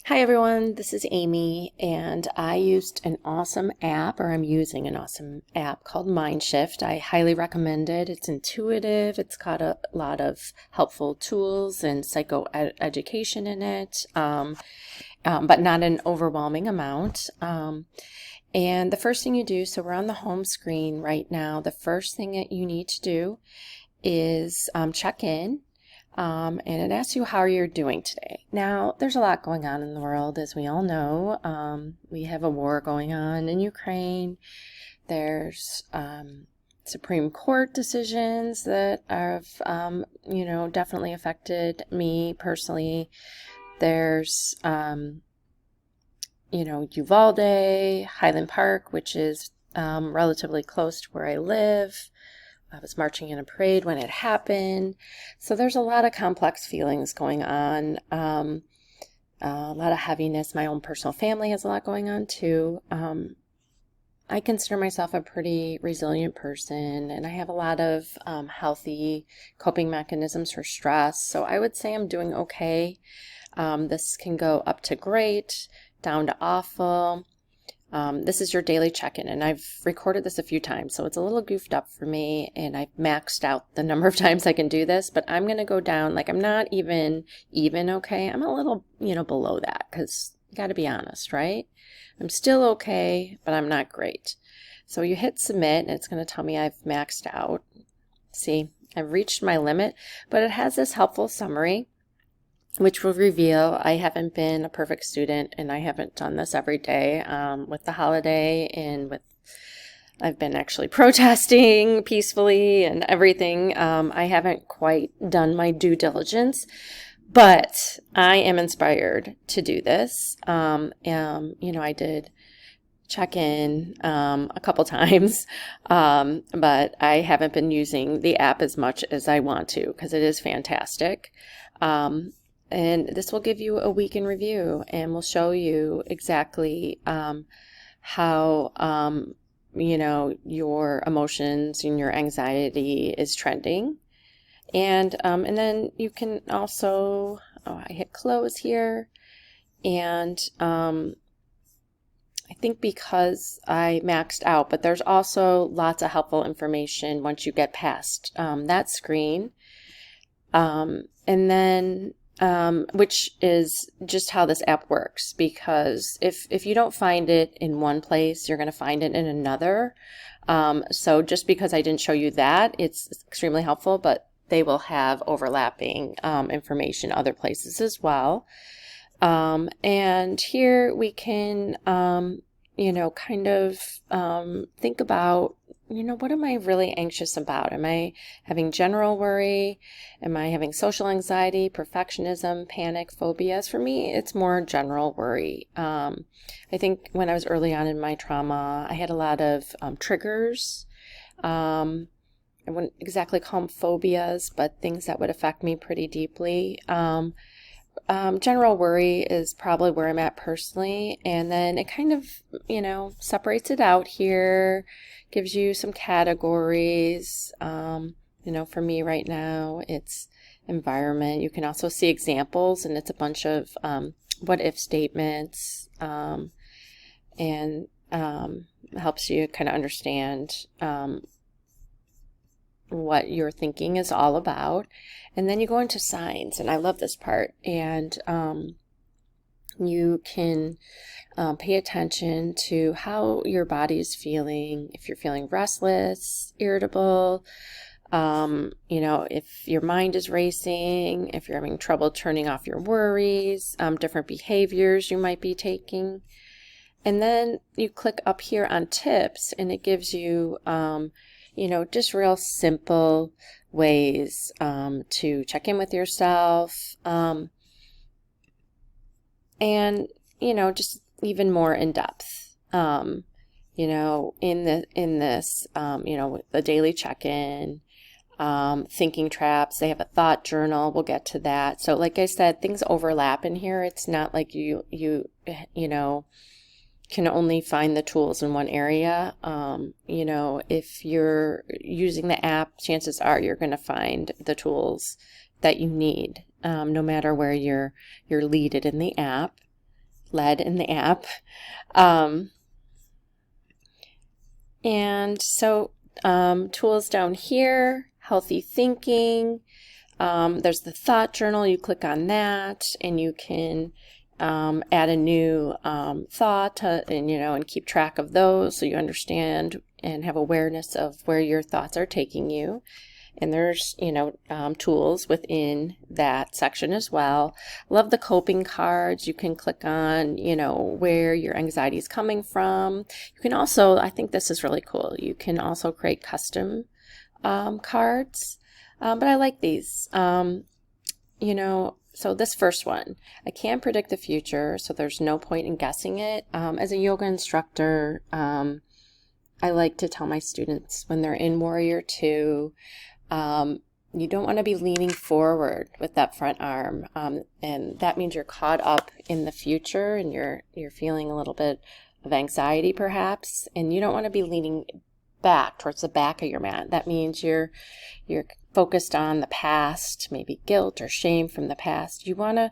Hi everyone, this is Amy, and I used an awesome app, or I'm using an awesome app called Mindshift. I highly recommend it. It's intuitive, it's got a lot of helpful tools and psychoeducation in it, but not an overwhelming amount. And the first thing you do, so we're on the home screen right now, the first thing that you need to do is check in. And it asks you how you're doing today. Now, there's a lot going on in the world, as we all know. We have a war going on in Ukraine. There's Supreme Court decisions that have, definitely affected me personally. There's, Uvalde, Highland Park, which is relatively close to where I live. I was marching in a parade when it happened. So there's a lot of complex feelings going on, a lot of heaviness. My own personal family has a lot going on too. I consider myself a pretty resilient person, and I have a lot of healthy coping mechanisms for stress. So I would say I'm doing okay. This can go up to great, down to awful. This is your daily check-in, and I've recorded this a few times, so it's a little goofed up for me, and I've maxed out the number of times I can do this, but I'm going to go down, like I'm not even okay. I'm a little, below that, because you got to be honest, right? I'm still okay, but I'm not great. So you hit submit, and it's going to tell me I've maxed out. See, I've reached my limit, but it has this helpful summary which will reveal I haven't been a perfect student, and I haven't done this every day with the holiday, and I've been actually protesting peacefully and everything. I haven't quite done my due diligence, but I am inspired to do this. I did check in a couple times, but I haven't been using the app as much as I want to because it is fantastic. And this will give you a week in review and will show you exactly how, your emotions and your anxiety is trending. And then you can also, I hit close here. And I think because I maxed out, but there's also lots of helpful information once you get past that screen. And then which is just how this app works, because if you don't find it in one place, you're going to find it in another. So just because I didn't show you that, it's extremely helpful, but they will have overlapping information other places as well. And here we can, kind of think about, what am I really anxious about? Am I having general worry? Am I having social anxiety, perfectionism, panic, phobias? For me, it's more general worry. I think when I was early on in my trauma, I had a lot of triggers. I wouldn't exactly call them phobias, but things that would affect me pretty deeply. General worry is probably where I'm at personally, and then it kind of, separates it out here, gives you some categories. For me right now, it's environment. You can also see examples, and it's a bunch of what if statements, and helps you kind of understand what your thinking is all about. And then you go into signs, and I love this part. And you can pay attention to how your body is feeling. If you're feeling restless, irritable, if your mind is racing, if you're having trouble turning off your worries, different behaviors you might be taking. And then you click up here on tips, and it gives you just real simple ways to check in with yourself, and just even more in depth. In this, the daily check-in, thinking traps. They have a thought journal. We'll get to that. So, like I said, things overlap in here. It's not like you can only find the tools in one area. If you're using the app, chances are you're going to find the tools that you need, no matter where you're leaded in the app. led in the app. And so tools down here, healthy thinking. There's the thought journal. You click on that and you can add a new thought and keep track of those so you understand and have awareness of where your thoughts are taking you. And there's, tools within that section as well. Love the coping cards. You can click on, where your anxiety is coming from. You can also, I think this is really cool, you can also create custom cards. But I like these. So this first one, I can't predict the future, so there's no point in guessing it. As a yoga instructor, I like to tell my students when they're in Warrior 2, you don't want to be leaning forward with that front arm, and that means you're caught up in the future and you're feeling a little bit of anxiety perhaps, and you don't want to be leaning back towards the back of your mat. That means you're focused on the past, maybe guilt or shame from the past. You want to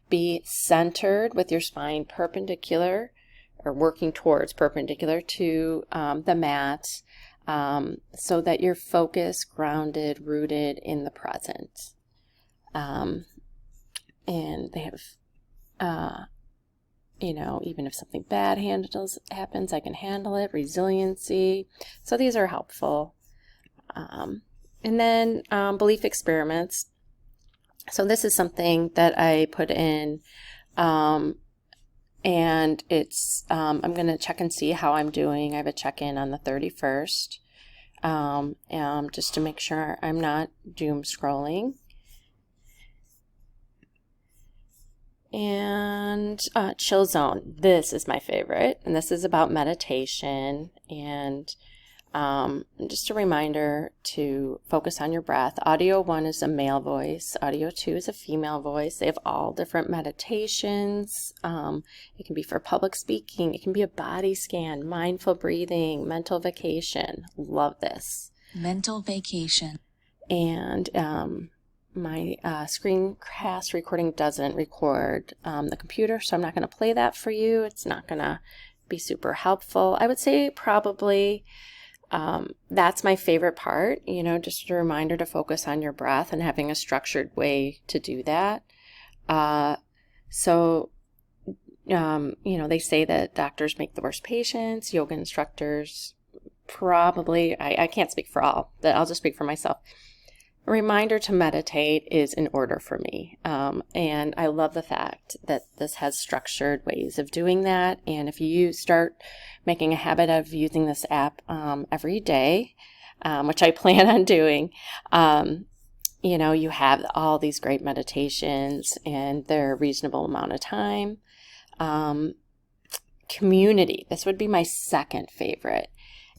be centered with your spine perpendicular or working towards perpendicular to the mat. So that you're focused, grounded, rooted in the present. And they have, even if something bad happens, I can handle it, resiliency. So these are helpful. And then belief experiments. So this is something that I put in, and it's, I'm going to check and see how I'm doing. I have a check-in on the 31st, just to make sure I'm not doom scrolling. And chill zone. This is my favorite, and this is about meditation, and just a reminder to focus on your breath. Audio 1 is a male voice. Audio 2 is a female voice. They have all different meditations. It can be for public speaking. It can be a body scan, mindful breathing, mental vacation. Love this. Mental vacation. And my screencast recording doesn't record the computer, so I'm not going to play that for you. It's not going to be super helpful. I would say probably that's my favorite part, just a reminder to focus on your breath and having a structured way to do that. They say that doctors make the worst patients, yoga instructors probably, I can't speak for all, but I'll just speak for myself. A reminder to meditate is in order for me. And I love the fact that this has structured ways of doing that. And if you start making a habit of using this app every day, which I plan on doing, you have all these great meditations and they're a reasonable amount of time. Community, this would be my second favorite.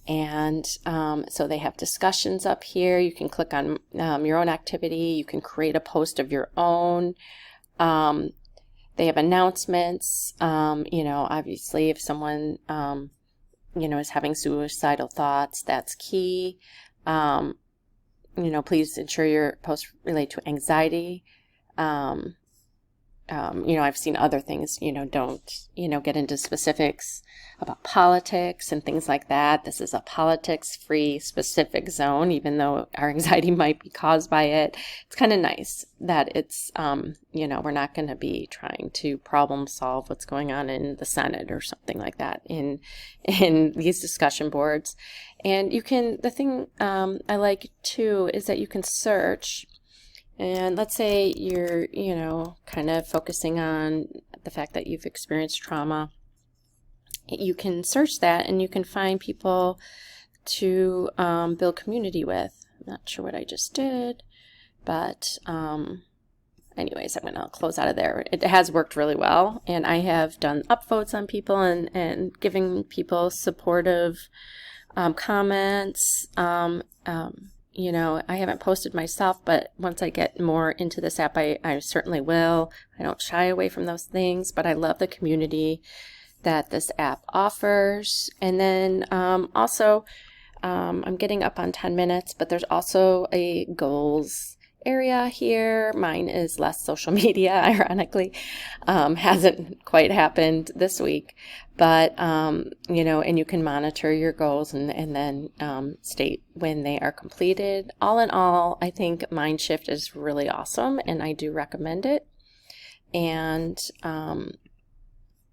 And so they have discussions up here. You can click on your own activity. You can create a post of your own. They have announcements. Obviously, if someone, is having suicidal thoughts, that's key. Please ensure your posts relate to anxiety. I've seen other things, don't, get into specifics about politics and things like that. This is a politics-free specific zone, even though our anxiety might be caused by it. It's kind of nice that it's, we're not going to be trying to problem solve what's going on in the Senate or something like that in these discussion boards. And the thing I like too is that you can search. And let's say you're, kind of focusing on the fact that you've experienced trauma. You can search that and you can find people to build community with. I'm not sure what I just did, but anyways, I'm going to close out of there. It has worked really well, and I have done upvotes on people and giving people supportive comments. I haven't posted myself, but once I get more into this app, I certainly will. I don't shy away from those things, but I love the community that this app offers. And then also, I'm getting up on 10 minutes, but there's also a goals area here. Mine is less social media, ironically. Hasn't quite happened this week, but, and you can monitor your goals and then state when they are completed. All in all, I think Mindshift is really awesome, and I do recommend it. And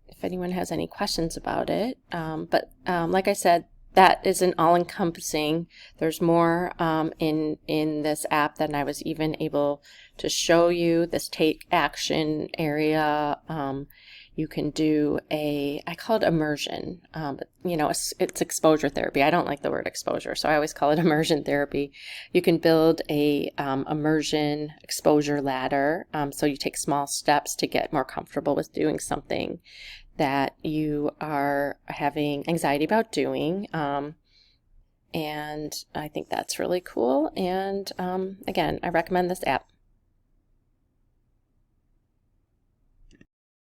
if anyone has any questions about it, but like I said, that isn't all-encompassing. There's more in this app than I was even able to show you. This take action area, you can do I call it immersion, but it's exposure therapy. I don't like the word exposure, so I always call it immersion therapy. You can build a immersion exposure ladder, so you take small steps to get more comfortable with doing something that you are having anxiety about doing. And I think that's really cool. And again, I recommend this app.